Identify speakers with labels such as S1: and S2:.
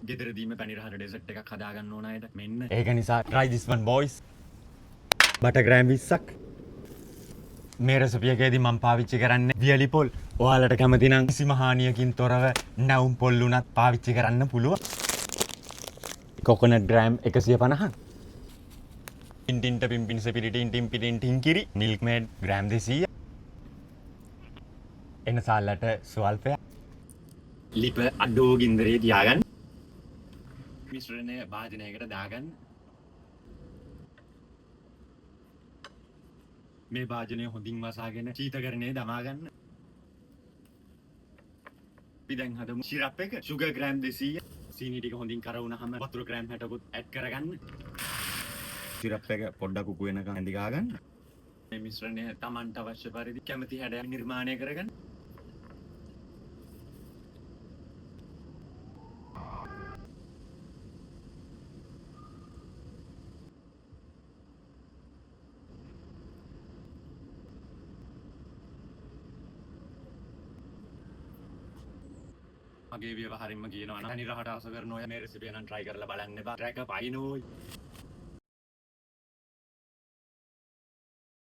S1: ගෙදරදීම පැණිරහට dessert එකක් හදාගන්න ඕන අයට මෙන්න.
S2: ඒක නිසා try this one boys. Butter gram 20ක්. මේ රෙසිපි එකේදී මම පාවිච්චි කරන්නේ වියලි පොල්. ඔයාලට කැමති නම් කිසිම හානියකින් තොරව නැවුම් පොල් උනත් පාවිච්චි කරන්න පුළුවන්. කොකොනට් ග්‍රෑම් 150ක්. ටින්ටින්ට පිම්පින් සෙපිරිටින් ටිම්පිටින් ටින්කිරි මිල්ක් මේඩ් ග්‍රෑම් 200. එන සාල්ලට ස්වල්පයක්.
S1: ලිප අඩෝ ගින්දරේ තියාගන්න. මිශ්‍රණය භාජනයකට දාගන්න. මේ භාජනය හොඳින් වසාගෙන චීතකරණයේ දමාගන්න. අපි දැන් හදමු සිරප් එක. Sugar gram 200. සීනි ටික හොඳින් කර වුණාම වතුර ග්‍රෑම් 60කුත් ඇඩ් කරගන්න. සිරප් එක පොඩ්ඩක් උකු වෙනකන් ඇඳි ගාගන්න. මේ මිශ්‍රණය Tamanට අවශ්‍ය පරිදි කැමති හැඩයක් නිර්මාණය කරගන්න. මගේ ව්‍යවහාරින්ම කියනවා නම් පැණිරහට ආස කරන ඔය මේ රෙසිපිය නම් try කරලා බලන්න එපා. ට්‍රැක පයින්නෝයි.